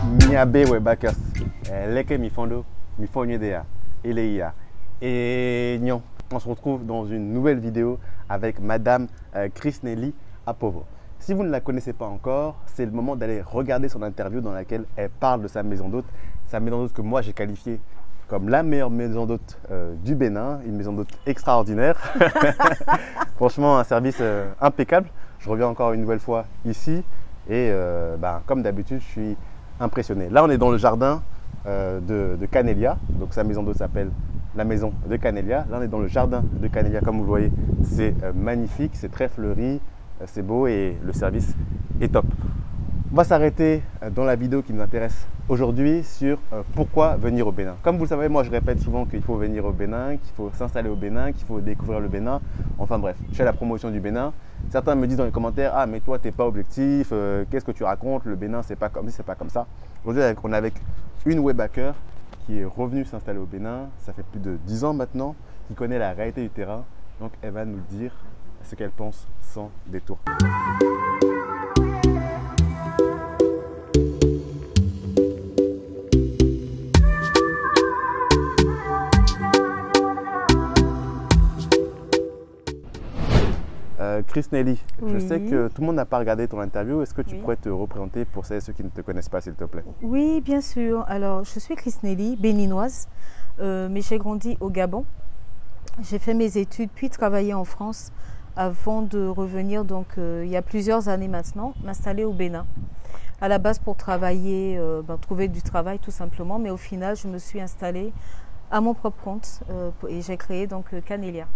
Miabe Webakers, Leke Mifondo, Mifonyedea, Eleia. Et non, on se retrouve dans une nouvelle vidéo avec Madame Chrisnelly Apovo. Si vous ne la connaissez pas encore, c'est le moment d'aller regarder son interview dans laquelle elle parle de sa maison d'hôte. Sa maison d'hôte que moi j'ai qualifiée comme la meilleure maison d'hôte du Bénin, une maison d'hôte extraordinaire. Franchement, un service impeccable. Je reviens encore une nouvelle fois ici et comme d'habitude, je suis impressionné. Là, on est dans le jardin de Canelia. Donc sa maison d'hôte s'appelle la maison de Canelia. Là, on est dans le jardin de Canelia. Comme vous le voyez, c'est magnifique, c'est très fleuri, c'est beau et le service est top. On va s'arrêter dans la vidéo qui nous intéresse aujourd'hui sur pourquoi venir au Bénin. Comme vous le savez, moi je répète souvent qu'il faut venir au Bénin, qu'il faut s'installer au Bénin, qu'il faut découvrir le Bénin. Enfin bref, je fais la promotion du Bénin. Certains me disent dans les commentaires, ah mais toi t'es pas objectif, qu'est-ce que tu racontes, le Bénin c'est pas comme ci, c'est pas comme ça. Aujourd'hui on est avec une webhacker qui est revenue s'installer au Bénin, ça fait plus de 10 ans maintenant, qui connaît la réalité du terrain. Donc elle va nous dire ce qu'elle pense sans détour. Chrisnelly, Oui. Je sais que tout le monde n'a pas regardé ton interview. Est-ce que tu pourrais te représenter pour celles et ceux qui ne te connaissent pas, s'il te plaît? Oui, bien sûr. Alors, je suis Chrisnelly, béninoise, mais j'ai grandi au Gabon. J'ai fait mes études, puis travaillé en France avant de revenir, donc il y a plusieurs années maintenant, m'installer au Bénin. À la base pour travailler, trouver du travail tout simplement, mais au final, je me suis installée à mon propre compte et j'ai créé donc Canelia.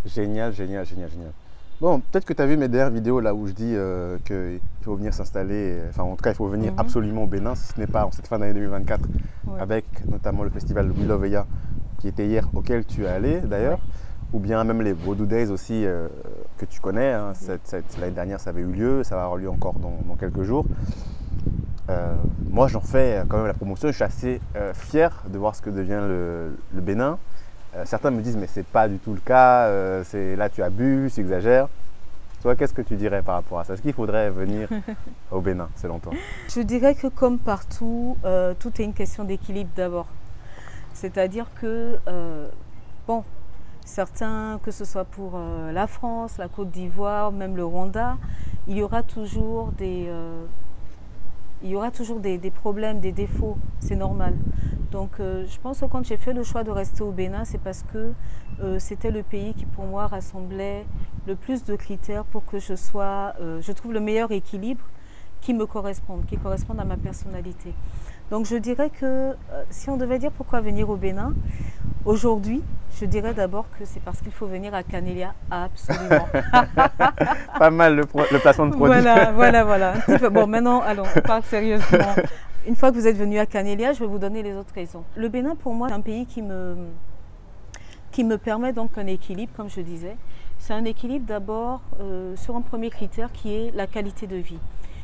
Génial, génial, génial, génial. Bon, peut-être que tu as vu mes dernières vidéos là où je dis qu'il faut venir s'installer, enfin en tout cas il faut venir absolument au Bénin, si ce n'est pas en cette fin d'année 2024, avec notamment le festival Wiloveya qui était hier, auquel tu es allé d'ailleurs, ou bien même les Vodou Days aussi que tu connais, hein. L'année dernière ça avait eu lieu, ça va avoir lieu encore dans quelques jours. Moi j'en fais quand même la promotion, je suis assez fier de voir ce que devient le Bénin. Certains me disent mais c'est pas du tout le cas, là tu abuses, tu exagères. Toi, qu'est-ce que tu dirais par rapport à ça? Est-ce qu'il faudrait venir au Bénin selon toi? Je dirais que comme partout, tout est une question d'équilibre d'abord. C'est-à-dire que, certains, que ce soit pour la France, la Côte d'Ivoire, même le Rwanda, il y aura toujours des problèmes, des défauts, c'est normal. Donc je pense que quand j'ai fait le choix de rester au Bénin, c'est parce que c'était le pays qui pour moi rassemblait le plus de critères pour que je trouve le meilleur équilibre qui me corresponde, qui corresponde à ma personnalité. Donc je dirais que si on devait dire pourquoi venir au Bénin, aujourd'hui, je dirais d'abord que c'est parce qu'il faut venir à Canelia, absolument. Pas mal le placement de produit. Voilà. Bon, maintenant, allons, on parle sérieusement. Une fois que vous êtes venu à Canelia, je vais vous donner les autres raisons. Le Bénin, pour moi, c'est un pays qui me permet donc un équilibre, comme je disais. C'est un équilibre d'abord sur un premier critère qui est la qualité de vie.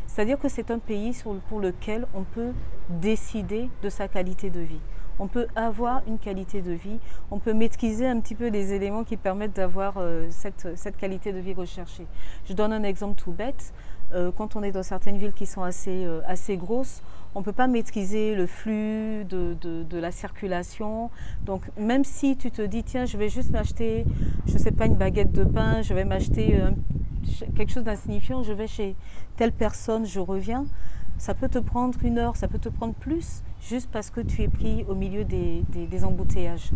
C'est-à-dire que c'est un pays pour lequel on peut décider de sa qualité de vie. On peut avoir une qualité de vie, on peut maîtriser un petit peu les éléments qui permettent d'avoir cette qualité de vie recherchée. Je donne un exemple tout bête. Quand on est dans certaines villes qui sont assez grosses, on ne peut pas maîtriser le flux de la circulation. Donc même si tu te dis, tiens, je vais juste m'acheter, je ne sais pas, une baguette de pain, je vais m'acheter quelque chose d'insignifiant, je vais chez telle personne, je reviens, ça peut te prendre 1 heure, ça peut te prendre plus, juste parce que tu es pris au milieu des embouteillages.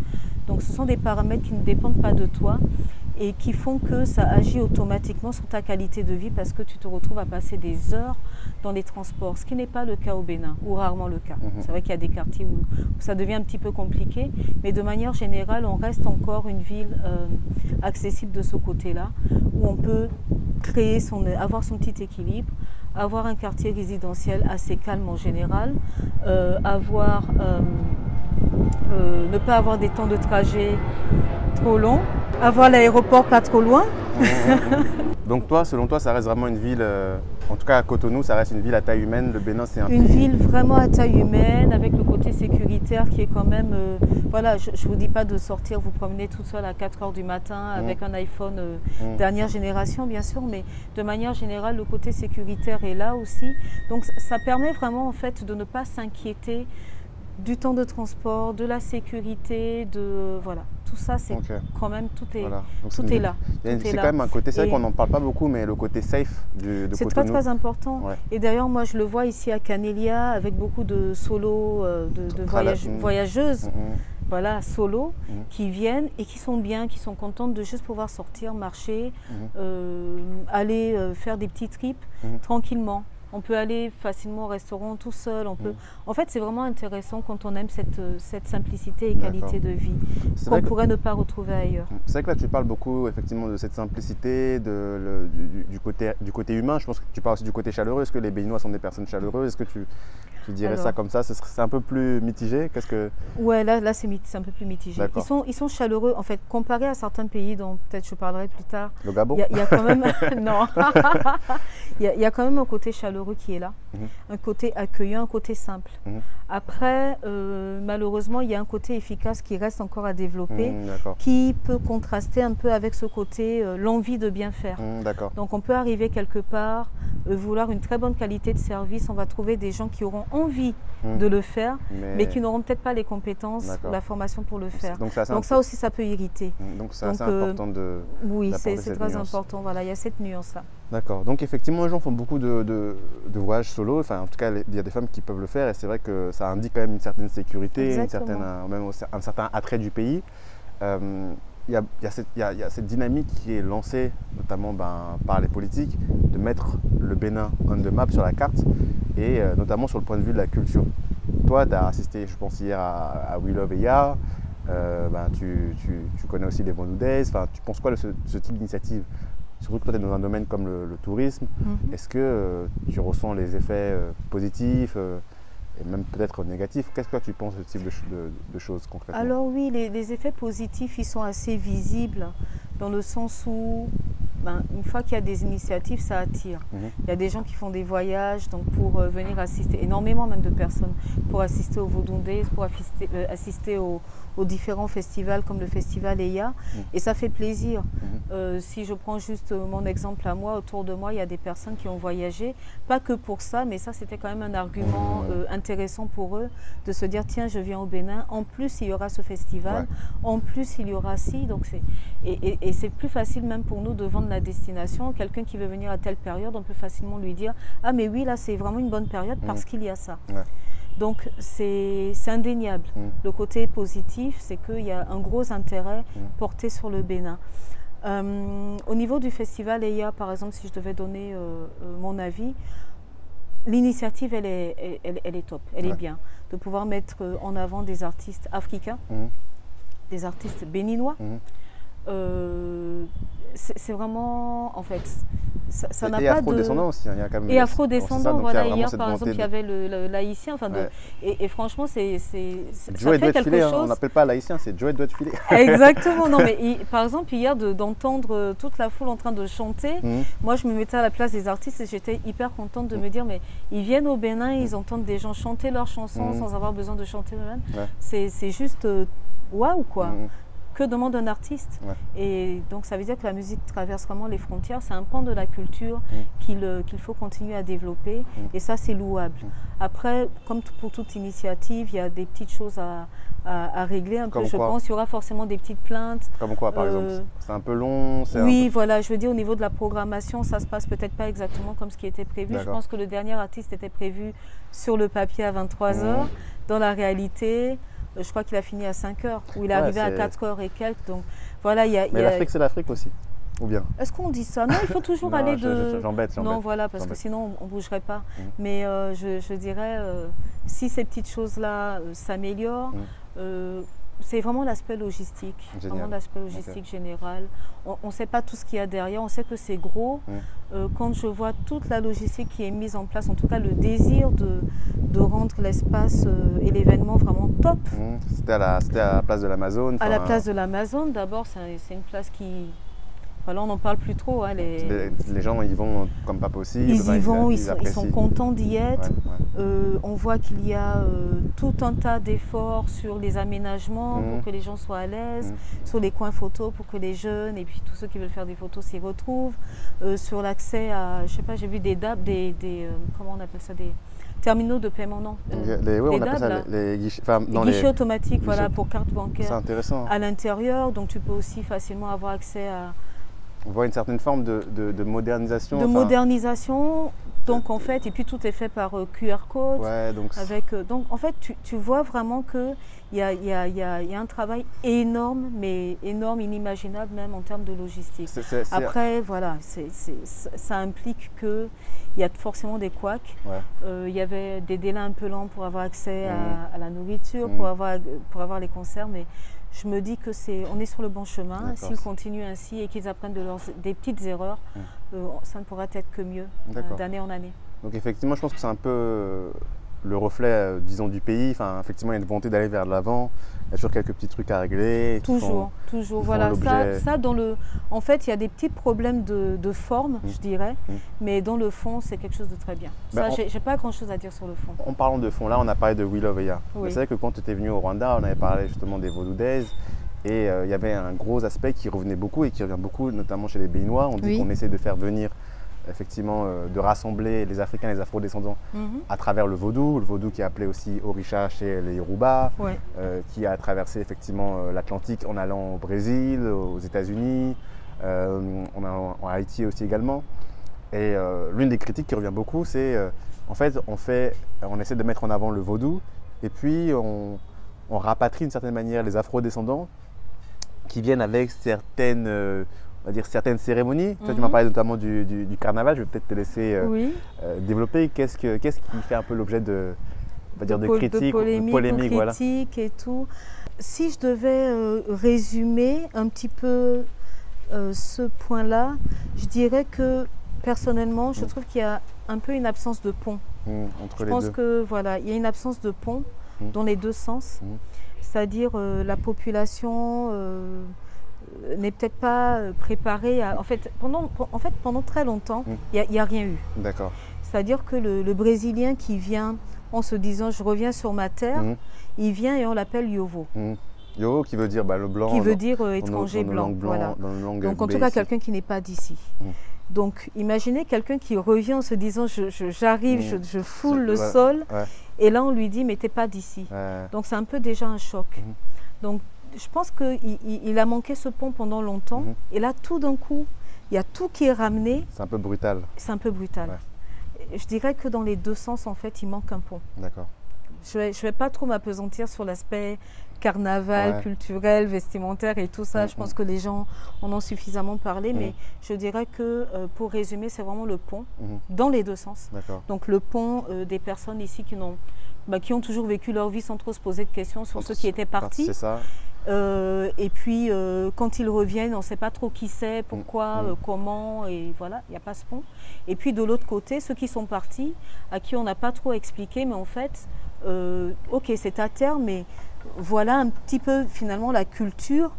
Donc ce sont des paramètres qui ne dépendent pas de toi et qui font que ça agit automatiquement sur ta qualité de vie parce que tu te retrouves à passer des heures dans les transports, ce qui n'est pas le cas au Bénin, ou rarement le cas. C'est vrai qu'il y a des quartiers où ça devient un petit peu compliqué, mais de manière générale, on reste encore une ville accessible de ce côté-là, où on peut avoir son petit équilibre, avoir un quartier résidentiel assez calme en général, ne pas avoir des temps de trajet trop longs, avoir l'aéroport pas trop loin. Donc toi, selon toi, ça reste vraiment une ville, en tout cas à Cotonou, ça reste une ville à taille humaine. Le Bénin, c'est un Une pays... ville vraiment à taille humaine, avec le côté sécuritaire qui est quand même... voilà, je ne vous dis pas de sortir, vous promener toute seule à 4 heures du matin avec un iPhone dernière génération, bien sûr, mais de manière générale, le côté sécuritaire est là aussi. Donc ça permet vraiment en fait de ne pas s'inquiéter du temps de transport, de la sécurité, de voilà, tout ça c'est quand même tout est voilà. tout est là. C'est quand même un côté, c'est vrai qu'on n'en parle pas beaucoup, mais le côté safe de c'est Cotonou. très important. Ouais. Et d'ailleurs moi je le vois ici à Canelia avec beaucoup de solos, de voyageuses, voilà, solo, qui viennent et qui sont bien, qui sont contentes de juste pouvoir sortir, marcher, aller faire des petits trips tranquillement. On peut aller facilement au restaurant tout seul. On peut... En fait, c'est vraiment intéressant quand on aime cette simplicité et qualité de vie qu'on pourrait ne pas retrouver ailleurs. C'est vrai que là, tu parles beaucoup effectivement de cette simplicité, du côté humain. Je pense que tu parles aussi du côté chaleureux. Est-ce que les Béninois sont des personnes chaleureuses? Est-ce que tu dirais ça comme ça? C'est un peu plus mitigé? Qu'est-ce que... Ouais, là c'est un peu plus mitigé. Ils sont chaleureux. En fait, comparé à certains pays dont peut-être je parlerai plus tard. Le Gabon? Il y a quand même... non. Il y a quand même un côté chaleureux qui est là, un côté accueillant, un côté simple. Après, malheureusement, il y a un côté efficace qui reste encore à développer, qui peut contraster un peu avec ce côté, l'envie de bien faire. Donc on peut arriver quelque part, vouloir une très bonne qualité de service, on va trouver des gens qui auront envie de le faire, mais qui n'auront peut-être pas les compétences, la formation pour le faire. Donc ça aussi, ça peut irriter. Donc c'est assez important de... Oui, c'est très important, voilà, il y a cette nuance-là. D'accord, donc effectivement, les gens font beaucoup de voyages solo, enfin en tout cas, il y a des femmes qui peuvent le faire et c'est vrai que ça indique quand même une certaine sécurité, même un certain attrait du pays. Il y a cette dynamique qui est lancée, notamment par les politiques, de mettre le Bénin on the map sur la carte et notamment sur le point de vue de la culture. Toi, tu as assisté, je pense, hier à We Love Eya, tu connais aussi les Bondou Days, tu penses quoi de ce type d'initiative? Surtout que toi, tu es dans un domaine comme le tourisme. Est-ce que tu ressens les effets positifs et même peut-être négatifs? Qu'est-ce que tu penses de ce type de choses concrètement? Alors oui, les effets positifs, ils sont assez visibles dans le sens où, une fois qu'il y a des initiatives, ça attire. Il y a des gens qui font des voyages donc pour venir assister, énormément même de personnes, pour assister aux Vodou Days, pour assister aux différents festivals comme le festival Eya, et ça fait plaisir. Si je prends juste mon exemple à moi, autour de moi, il y a des personnes qui ont voyagé, pas que pour ça, mais ça c'était quand même un argument intéressant pour eux, de se dire tiens, je viens au Bénin, en plus il y aura ce festival, en plus il y aura ci, donc et c'est plus facile même pour nous de vendre la destination. Quelqu'un qui veut venir à telle période, on peut facilement lui dire ah mais oui, là c'est vraiment une bonne période parce qu'il y a ça. Donc c'est indéniable. Le côté positif, c'est qu'il y a un gros intérêt porté sur le Bénin. Au niveau du festival Eya, par exemple, si je devais donner mon avis, l'initiative elle est top, elle est bien. De pouvoir mettre en avant des artistes africains, des artistes béninois. C'est vraiment, en fait, ça n'a pas de... Et afro-descendants aussi. Il y a quand même et afro-descants, voilà, hier par exemple, il y avait l'haïtien, et franchement, ça fait quelque chose. On n'appelle pas l'haïtien, c'est Joey doit filer. Exactement, non mais par exemple, hier, d'entendre toute la foule en train de chanter, moi je me mettais à la place des artistes et j'étais hyper contente de me dire, mais ils viennent au Bénin, ils entendent des gens chanter leurs chansons sans avoir besoin de chanter eux-mêmes. C'est juste waouh quoi. Que demande un artiste? Et donc ça veut dire que la musique traverse vraiment les frontières, c'est un pan de la culture qu'il faut continuer à développer et ça c'est louable. Après, comme pour toute initiative, il y a des petites choses à régler un peu, je pense. Il y aura forcément des petites plaintes. Comme quoi par exemple? C'est un peu long? Oui, voilà, je veux dire au niveau de la programmation, ça se passe peut-être pas exactement comme ce qui était prévu. Je pense que le dernier artiste était prévu sur le papier à 23 h. Dans la réalité, je crois qu'il a fini à 5 h, ou il est arrivé à 4 h et quelques. Donc voilà, Mais l'Afrique, c'est l'Afrique aussi, ou bien? Est-ce qu'on dit ça? Non, il faut toujours aller de... J'embête. Non, voilà, parce que sinon on ne bougerait pas. Mais je dirais, si ces petites choses-là s'améliorent, c'est vraiment l'aspect logistique, général. On ne sait pas tout ce qu'il y a derrière, on sait que c'est gros. Quand je vois toute la logistique qui est mise en place, en tout cas le désir de rendre l'espace et l'événement vraiment top. C'était à la place de l'Amazone. À la place de l'Amazone, d'abord, c'est une place qui Voilà, on n'en parle plus trop. Hein, les gens y vont comme pas possible. Ils y vont, ils sont apprécient. contents d'y être. Ouais, ouais. On voit qu'il y a tout un tas d'efforts sur les aménagements pour que les gens soient à l'aise, sur les coins photos pour que les jeunes et puis tous ceux qui veulent faire des photos s'y retrouvent, sur l'accès à, je sais pas, j'ai vu des DAB, comment on appelle ça, des terminaux de paiement, non on appelle ça les guichets, guichets automatiques, guichets, voilà, pour carte bancaire. C'est intéressant. À l'intérieur, donc tu peux aussi facilement avoir accès à... On voit une certaine forme de modernisation. De modernisation, donc en fait, et puis tout est fait par QR code. Ouais, donc donc en fait, tu vois vraiment qu'il y a un travail énorme, mais énorme, inimaginable même en termes de logistique. Après, voilà, ça implique qu'il y a forcément des couacs. Il y avait des délais un peu lents pour avoir accès à la nourriture, pour avoir les concerts, mais je me dis que on est sur le bon chemin. S'ils continuent ainsi et qu'ils apprennent des petites erreurs, ça ne pourra être que mieux d'année en année. Donc effectivement, je pense que c'est un peu le reflet, disons, du pays. Enfin, effectivement, il y a une volonté d'aller vers de l'avant. Il y a toujours quelques petits trucs à régler. Toujours. Voilà, en fait, il y a des petits problèmes de forme, je dirais, mais dans le fond, c'est quelque chose de très bien. J'ai pas grand-chose à dire sur le fond. En parlant de fond, là, on a parlé de We Love Eya. C'est vrai que quand tu étais venu au Rwanda, on avait parlé justement des Vodou Days. Et il y avait un gros aspect qui revenait beaucoup et qui revient beaucoup, notamment chez les Béninois. On dit qu'on essaie de faire venir, effectivement, de rassembler les Africains et les Afro-descendants à travers le vaudou qui est appelé aussi Orisha chez les Yoruba, qui a traversé effectivement l'Atlantique en allant au Brésil, aux États-Unis, en Haïti aussi également. Et l'une des critiques qui revient beaucoup, c'est en fait, on essaie de mettre en avant le vaudou et puis on rapatrie d'une certaine manière les Afro-descendants qui viennent avec certaines, on va dire, certaines cérémonies. Toi, tu m'as parlé notamment du carnaval. Je vais peut-être te laisser développer. Qu'est-ce qui fait un peu l'objet de, on va dire, de critiques, de polémiques, voilà. Et tout. Si je devais résumer un petit peu ce point-là, je dirais que personnellement, je trouve qu'il y a un peu une absence de pont. Entre je pense que voilà, il y a une absence de pont dans les deux sens. C'est-à-dire la population n'est peut-être pas préparée à... En fait, pendant très longtemps, il n'y a rien eu. D'accord. C'est-à-dire que le Brésilien qui vient en se disant « je reviens sur ma terre », il vient et on l'appelle Yovo. Yovo qui veut dire le blanc. Qui veut dire étranger blanc. Voilà. Donc en tout cas, quelqu'un qui n'est pas d'ici. Donc imaginez quelqu'un qui revient en se disant j'arrive, je foule le sol, et là on lui dit mais t'es pas d'ici. Donc c'est un peu déjà un choc. Donc je pense qu'il a manqué ce pont pendant longtemps, et là tout d'un coup, il y a tout qui est ramené. C'est un peu brutal. C'est un peu brutal. Je dirais que dans les deux sens, en fait, il manque un pont. D'accord. Je vais pas trop m'apesantir sur l'aspect carnaval, culturel, vestimentaire et tout ça. Je pense que les gens en ont suffisamment parlé, mais je dirais que pour résumer, c'est vraiment le pont dans les deux sens. Donc le pont des personnes ici qui ont toujours vécu leur vie sans trop se poser de questions sur ceux qui étaient partis. C'est ça. Et puis quand ils reviennent, on ne sait pas trop qui c'est, pourquoi, comment, et voilà, il n'y a pas ce pont. Et puis de l'autre côté, ceux qui sont partis, à qui on n'a pas trop expliqué, mais en fait, ok, c'est ta terre, mais voilà un petit peu finalement la culture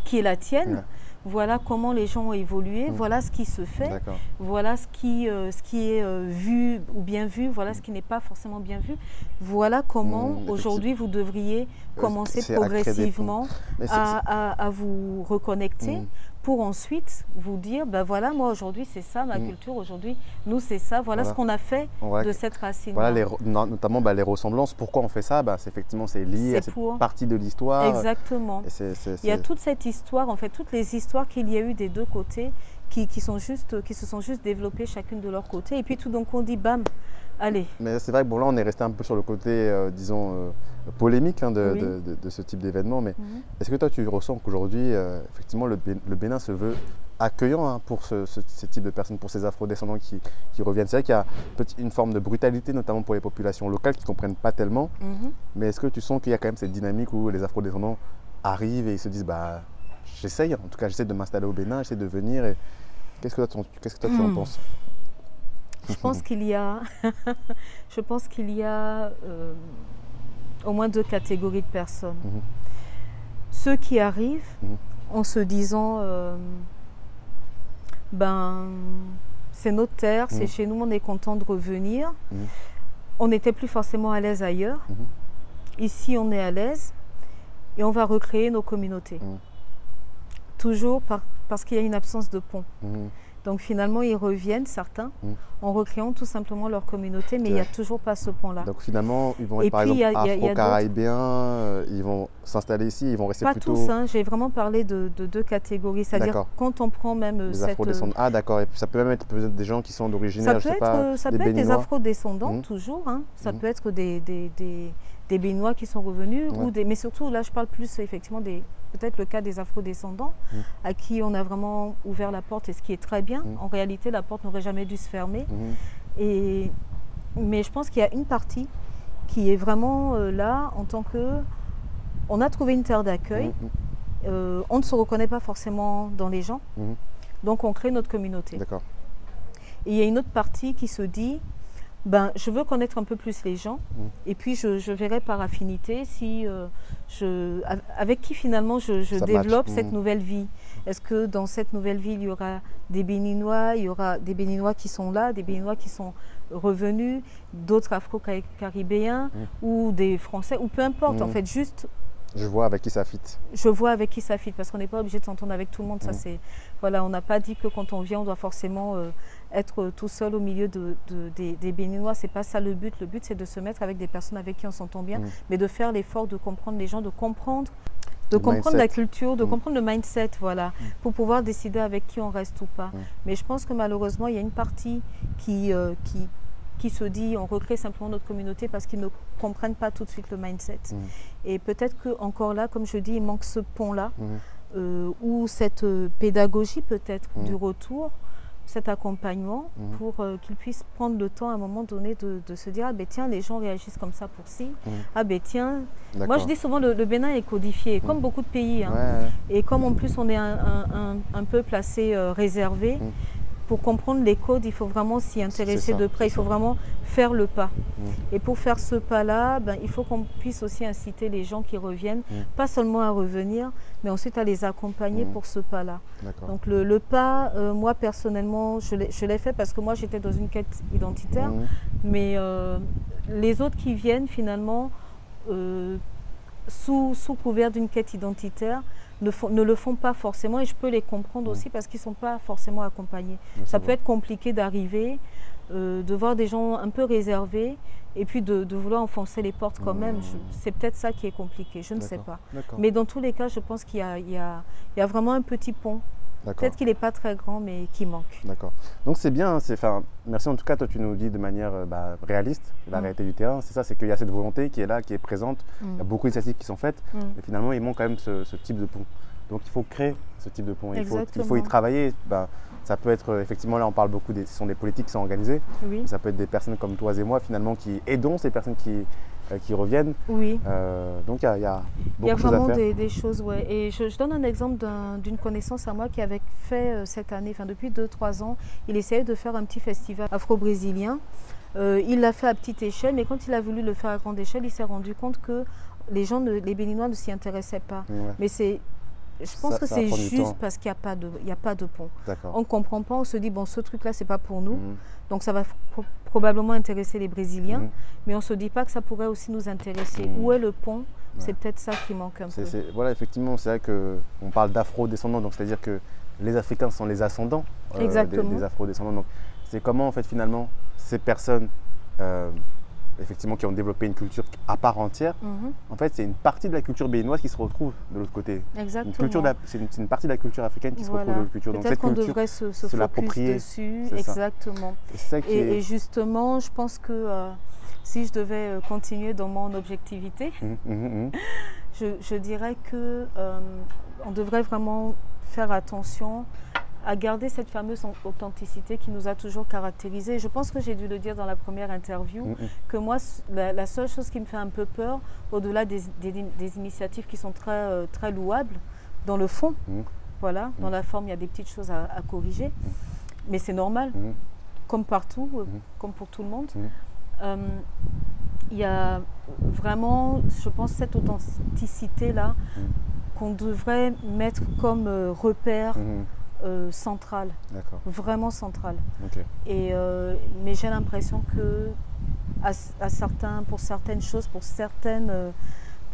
qui est la tienne. Voilà comment les gens ont évolué, voilà ce qui se fait, voilà ce qui est vu ou bien vu, voilà ce qui n'est pas forcément bien vu. Voilà comment aujourd'hui vous devriez commencer progressivement à vous reconnecter pour ensuite vous dire, ben voilà, moi aujourd'hui c'est ça ma culture, aujourd'hui nous c'est ça, voilà ce qu'on a fait de cette racine. Voilà notamment les ressemblances, pourquoi on fait ça, c'est effectivement c'est lié à cette partie de l'histoire. Exactement. Il y a toute cette histoire, en fait toutes les histoires qu'il y a eu des deux côtés qui se sont juste développées chacune de leur côté, et puis tout d'un coup on dit bam, allez. Mais c'est vrai que là on est resté un peu sur le côté disons polémique de ce type d'événement, mais est-ce que toi tu ressens qu'aujourd'hui effectivement le Bénin se veut accueillant pour ce type de personnes, pour ces afro-descendants qui reviennent? C'est vrai qu'il y a une forme de brutalité, notamment pour les populations locales qui ne comprennent pas tellement, mais est-ce que tu sens qu'il y a quand même cette dynamique où les afro-descendants arrivent et ils se disent j'essaye, en tout cas j'essaie de m'installer au Bénin, j'essaie de venir, et qu'est-ce que toi tu en penses? Je pense qu'il y a, au moins deux catégories de personnes. Ceux qui arrivent en se disant ben, c'est notre terre, c'est chez nous, on est content de revenir. On n'était plus forcément à l'aise ailleurs. Ici, on est à l'aise et on va recréer nos communautés. Toujours parce qu'il y a une absence de pont. Donc finalement, ils reviennent, certains, en recréant tout simplement leur communauté, mais il n'y a toujours pas ce pont-là. Donc finalement, ils vont être par exemple afro-caribéens, ils vont s'installer ici, ils vont rester plutôt… Pas tous, hein. J'ai vraiment parlé de deux catégories, c'est-à-dire quand on prend même les afro-descendants. Ah d'accord, et puis ça peut même être peut-être des gens qui sont d'origine, je sais pas, ça peut être des afro-descendants toujours, hein. Ça peut être des Béninois qui sont revenus, mais surtout là je parle plus effectivement peut-être le cas des afro-descendants à qui on a vraiment ouvert la porte, et ce qui est très bien. En réalité, la porte n'aurait jamais dû se fermer. Mais je pense qu'il y a une partie qui est vraiment là en tant que… On a trouvé une terre d'accueil, on ne se reconnaît pas forcément dans les gens, donc on crée notre communauté. D'accord. Et il y a une autre partie qui se dit… Ben, je veux connaître un peu plus les gens et puis je verrai par affinité si avec qui finalement je développe cette nouvelle vie. Est-ce que dans cette nouvelle vie, il y aura des Béninois, il y aura des Béninois qui sont là, des Béninois qui sont revenus, d'autres Afro-Caribéens ou des Français, ou peu importe, en fait, juste… Je vois avec qui ça fit. Je vois avec qui ça fit, parce qu'on n'est pas obligé de s'entendre avec tout le monde. Ça, c'est, voilà, on n'a pas dit que quand on vient, on doit forcément être tout seul au milieu des Béninois. C'est pas ça le but. Le but, c'est de se mettre avec des personnes avec qui on s'entend bien, mais de faire l'effort de comprendre les gens, de comprendre la culture, de comprendre le mindset, voilà, pour pouvoir décider avec qui on reste ou pas. Mais je pense que malheureusement, il y a une partie qui se dit on recrée simplement notre communauté parce qu'ils ne comprennent pas tout de suite le mindset. Et peut-être qu'encore là, comme je dis, il manque ce pont-là, ou cette pédagogie peut-être du retour, cet accompagnement, pour qu'ils puissent prendre le temps à un moment donné de se dire « Ah ben tiens, les gens réagissent comme ça pour ci. Ah ben tiens… » Moi je dis souvent le Bénin est codifié, comme beaucoup de pays. Hein. Et comme en plus on est un peuple assez réservé, pour comprendre les codes, il faut vraiment s'y intéresser de près, il faut vraiment faire le pas. Et pour faire ce pas-là, ben, il faut qu'on puisse aussi inciter les gens qui reviennent, pas seulement à revenir, mais ensuite à les accompagner pour ce pas-là. Donc le pas, moi personnellement, je l'ai fait parce que moi j'étais dans une quête identitaire, mais les autres qui viennent finalement, sous couvert d'une quête identitaire, ne le font pas forcément, et je peux les comprendre aussi parce qu'ils ne sont pas forcément accompagnés. Ça peut être compliqué d'arriver, de voir des gens un peu réservés et puis de vouloir enfoncer les portes quand même. C'est peut-être ça qui est compliqué, je ne sais pas. Mais dans tous les cas, je pense qu'il y a vraiment un petit pont. Peut-être qu'il n'est pas très grand, mais qui manque. D'accord. Donc c'est bien, merci en tout cas, toi tu nous dis de manière réaliste, la réalité du terrain, c'est ça, c'est qu'il y a cette volonté qui est là, qui est présente, il y a beaucoup d'initiatives qui sont faites, mais finalement il manque quand même ce type de pont. Donc il faut créer ce type de pont, il faut y travailler. Ça peut être, effectivement là on parle beaucoup, ce sont des politiques qui sont organisées, ça peut être des personnes comme toi et moi finalement qui aidons ces personnes qui reviennent. Donc il y a beaucoup de choses à faire. Il y a vraiment des choses, ouais. Et je donne un exemple d'une connaissance à moi qui avait fait cette année, enfin depuis 2-3 ans, il essayait de faire un petit festival afro-brésilien. Il l'a fait à petite échelle, mais quand il a voulu le faire à grande échelle, il s'est rendu compte que les Béninois ne s'y intéressaient pas. Mais je pense que c'est juste parce qu'il n'y a pas de pont. On ne comprend pas, on se dit, bon, ce truc-là, ce n'est pas pour nous. Donc ça va probablement intéresser les Brésiliens, mais on ne se dit pas que ça pourrait aussi nous intéresser. Où est le pont? C'est peut-être ça qui manque un peu. Voilà, effectivement, c'est vrai qu'on parle d'afro-descendants, donc c'est-à-dire que les Africains sont les ascendants des afro-descendants. Donc c'est comment, en fait, finalement, ces personnes effectivement, qui ont développé une culture à part entière, en fait, c'est une partie de la culture béninoise qui se retrouve de l'autre côté. Exactement. C'est une partie de la culture africaine qui se retrouve de l'autre culture. Peut-être qu'on devrait se focus dessus. Exactement. Et justement, je pense que si je devais continuer dans mon objectivité, je dirais que on devrait vraiment faire attention à garder cette fameuse authenticité qui nous a toujours caractérisés. Je pense que j'ai dû le dire dans la première interview, que moi, la seule chose qui me fait un peu peur, au-delà des initiatives qui sont très louables, dans le fond, voilà, dans la forme, il y a des petites choses à corriger, mais c'est normal, comme partout, comme pour tout le monde. Il y a vraiment, je pense, cette authenticité-là qu'on devrait mettre comme repère centrale, D'accord. vraiment centrale. Ok. Et, mais j'ai l'impression que pour certaines choses, pour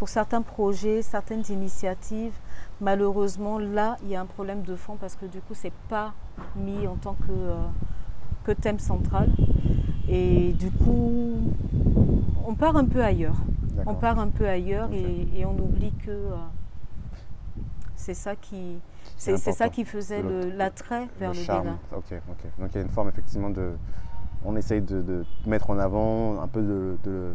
certains projets, certaines initiatives, malheureusement, là, il y a un problème de fond parce que du coup, c'est pas mis en tant que thème central. Et du coup, on part un peu ailleurs. On part un peu ailleurs Okay. et on oublie que c'est ça qui faisait l'attrait vers le charme. Bénin. Ok. Donc il y a une forme effectivement de... On essaye de mettre en avant, un peu de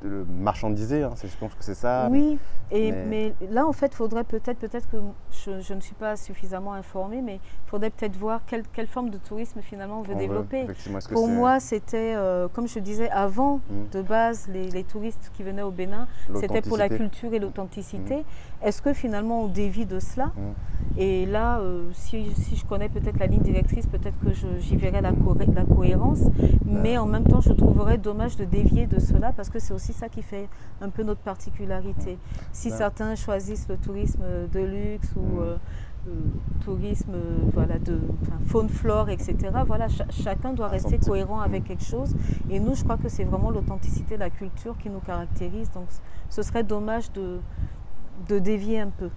le marchandiser, hein. Je pense que c'est ça. Oui, mais là en fait, il faudrait peut-être que je ne suis pas suffisamment informée, mais il faudrait peut-être voir quelle forme de tourisme finalement on veut développer. Pour moi, c'était, comme je disais avant, de base, les touristes qui venaient au Bénin, c'était pour la culture et l'authenticité. Est-ce que finalement on dévie de cela? Et là, si je connais peut-être la ligne directrice, peut-être que j'y verrai la cohérence, mais en même temps, je trouverais dommage de dévier de cela parce que c'est aussi ça qui fait un peu notre particularité. Si certains choisissent le tourisme de luxe ou tourisme faune, flore, etc., voilà, chacun doit rester cohérent avec quelque chose. Et nous, je crois que c'est vraiment l'authenticité, la culture qui nous caractérise. Donc, ce serait dommage de dévier un peu.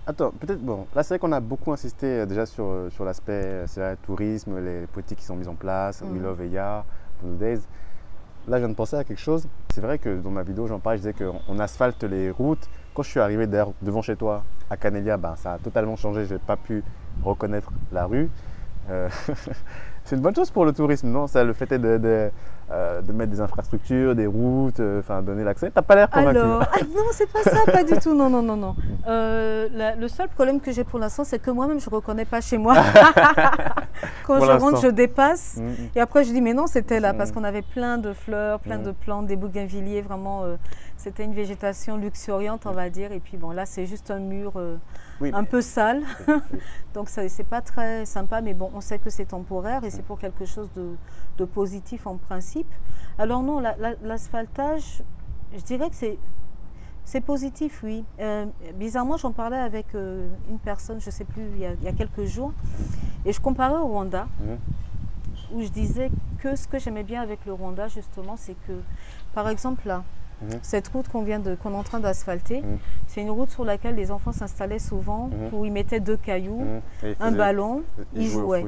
Attends, peut-être, bon, là c'est vrai qu'on a beaucoup insisté déjà sur l'aspect tourisme, les politiques qui sont mises en place, We Love Eya, Days. Là, je viens de penser à quelque chose. C'est vrai que dans ma vidéo, j'en parlais, je disais qu'on asphalte les routes. Quand je suis arrivé d'ailleurs devant chez toi, à Canelia, ben, ça a totalement changé. Je n'ai pas pu reconnaître la rue. C'est une bonne chose pour le tourisme, non? Ça, le fait est de mettre des infrastructures, des routes, donner l'accès. T'as pas l'air convaincu. Alors, non, c'est pas ça, pas du tout. Non. Le seul problème que j'ai pour l'instant, c'est que moi-même, je ne reconnais pas chez moi. Quand je rentre, je dépasse. Et après, je dis, mais non, c'était là, parce qu'on avait plein de fleurs, plein de plantes, des bougainvilliers. Vraiment, c'était une végétation luxuriante, on va dire. Et puis, bon, là, c'est juste un mur un peu sale. Donc, c'est pas très sympa, mais bon, on sait que c'est temporaire et c'est pour quelque chose de positif en principe. Alors non, l'asphaltage, je dirais que c'est positif, oui. Bizarrement, j'en parlais avec une personne, je ne sais plus, il y a quelques jours, et je comparais au Rwanda, où je disais que ce que j'aimais bien avec le Rwanda, justement, c'est que, par exemple, là, cette route qu'on est en train d'asphalter, c'est une route sur laquelle les enfants s'installaient souvent, où ils mettaient 2 cailloux, un ballon, ils jouaient.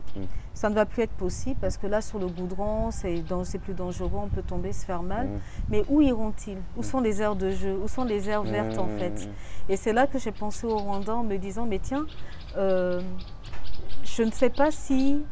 Ça ne va plus être possible parce que là, sur le goudron, c'est plus dangereux, on peut tomber, se faire mal. Mais où iront-ils? Où sont les aires de jeu? Où sont les aires vertes en fait? Et c'est là que j'ai pensé au Rwanda en me disant, mais tiens, je ne sais pas si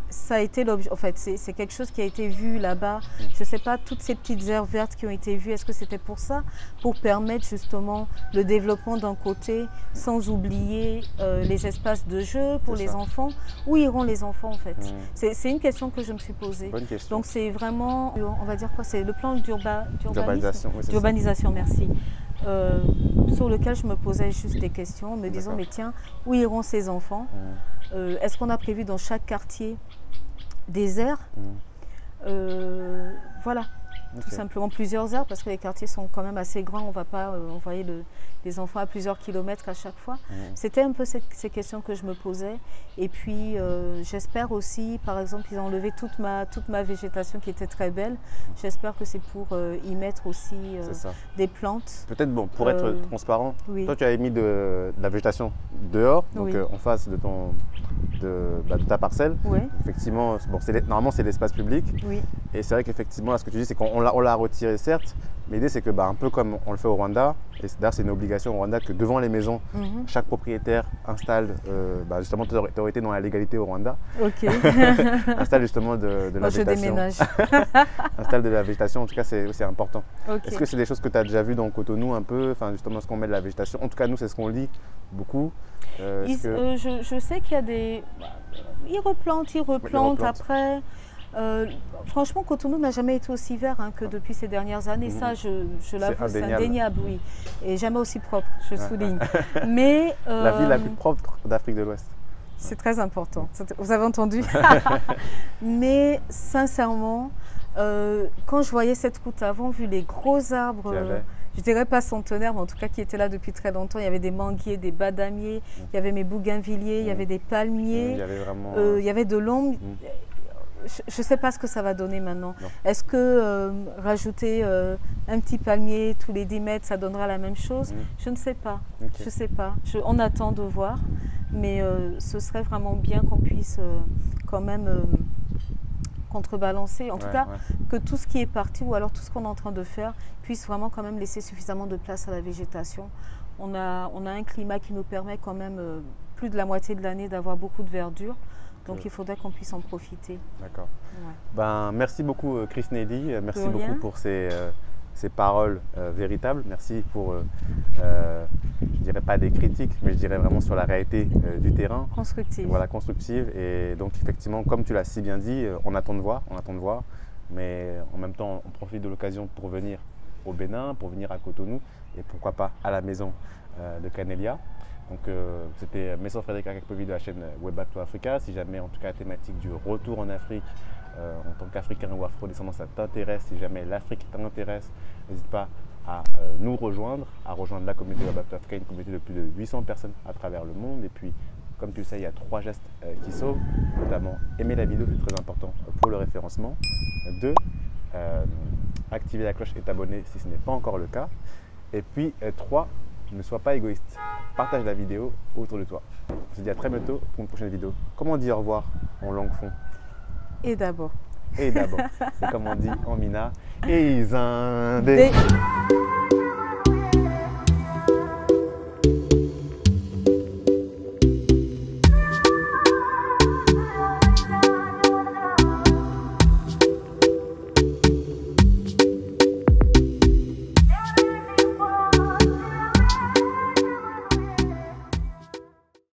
ça a été l'objet, en fait, c'est quelque chose qui a été vu là-bas. Je ne sais pas, toutes ces petites aires vertes qui ont été vues, est-ce que c'était pour ça? Pour permettre justement le développement d'un côté, sans oublier les espaces de jeu pour les enfants. Où iront les enfants, en fait? C'est une question que je me suis posée. Bonne question. Donc c'est vraiment, on va dire quoi? C'est le plan d'urbanisation. Oui, d'urbanisation, merci. Sur lequel je me posais juste des questions, en me disant, mais tiens, où iront ces enfants? Est-ce qu'on a prévu dans chaque quartier des aires? Voilà, tout simplement plusieurs aires, parce que les quartiers sont quand même assez grands, on ne va pas envoyer les enfants à plusieurs kilomètres à chaque fois. C'était un peu ces questions que je me posais. Et puis j'espère aussi, par exemple, ils ont enlevé toute ma végétation qui était très belle. J'espère que c'est pour y mettre aussi des plantes. Peut-être, bon, pour être transparent, oui. Toi tu avais mis de la végétation dehors, donc en face de ta parcelle. Oui. Effectivement, bon, normalement c'est l'espace public. Oui. Et c'est vrai qu'effectivement, ce que tu dis, c'est qu'on l'a retiré, certes, mais l'idée c'est que un peu comme on le fait au Rwanda, et d'ailleurs c'est une obligation au Rwanda que devant les maisons, chaque propriétaire installe, justement, tu aurais été dans la légalité au Rwanda, installe justement de la végétation. Je déménage. Installe de la végétation, en tout cas c'est important. Okay. Est-ce que c'est des choses que tu as déjà vues dans Cotonou un peu, justement ce qu'on met de la végétation? En tout cas nous c'est ce qu'on lit beaucoup. Je sais qu'il y a des... Ils replantent. Après... franchement, Cotonou n'a jamais été aussi vert que depuis ces dernières années. Ça, je l'avoue, c'est indéniable, oui. Et jamais aussi propre, je souligne. Mais, la ville la plus propre d'Afrique de l'Ouest. C'est très important, vous avez entendu. Mais sincèrement, quand je voyais cette route avant, vu les gros arbres, je dirais pas centenaire, mais en tout cas qui étaient là depuis très longtemps. Il y avait des manguiers, des badamiers, il y avait mes bougainvilliers, il y avait des palmiers, Il y avait vraiment... il y avait de l'ombre. Je ne sais pas ce que ça va donner maintenant. Est-ce que rajouter un petit palmier tous les 10 mètres, ça donnera la même chose? Je ne sais pas. Okay. Je sais pas. On attend de voir. Mais ce serait vraiment bien qu'on puisse quand même contrebalancer. En tout cas, que tout ce qui est parti ou alors tout ce qu'on est en train de faire puisse vraiment quand même laisser suffisamment de place à la végétation. On a un climat qui nous permet quand même plus de la moitié de l'année d'avoir beaucoup de verdure. Donc il faudrait qu'on puisse en profiter. D'accord. Ouais. Ben, merci beaucoup Chris Nelly, merci de beaucoup rien. pour ces paroles véritables. Merci pour, je dirais pas des critiques, mais je dirais vraiment sur la réalité du terrain. Constructive. Voilà, constructive. Et donc effectivement, comme tu l'as si bien dit, on attend de voir, mais en même temps, on profite de l'occasion pour venir au Bénin, pour venir à Cotonou et pourquoi pas à la maison de Canelia. Donc c'était Messon Frédéric Akakpovi de la chaîne Web Back to Africa. Si jamais en tout cas la thématique du retour en Afrique en tant qu'Africain ou Afro-descendant ça t'intéresse, si jamais l'Afrique t'intéresse, n'hésite pas à nous rejoindre, à rejoindre la communauté Web Back to Africa, une communauté de plus de 800 personnes à travers le monde. Et puis comme tu le sais, il y a 3 gestes qui sauvent, notamment aimer la vidéo, c'est très important pour le référencement. 2, activer la cloche et t'abonner si ce n'est pas encore le cas. Et puis 3, ne sois pas égoïste. Partage la vidéo autour de toi. On se dit à très bientôt pour une prochaine vidéo. Comment on dit au revoir en langue fon? Et d'abord. Et d'abord. C'est comme on dit en mina. Et Izindé.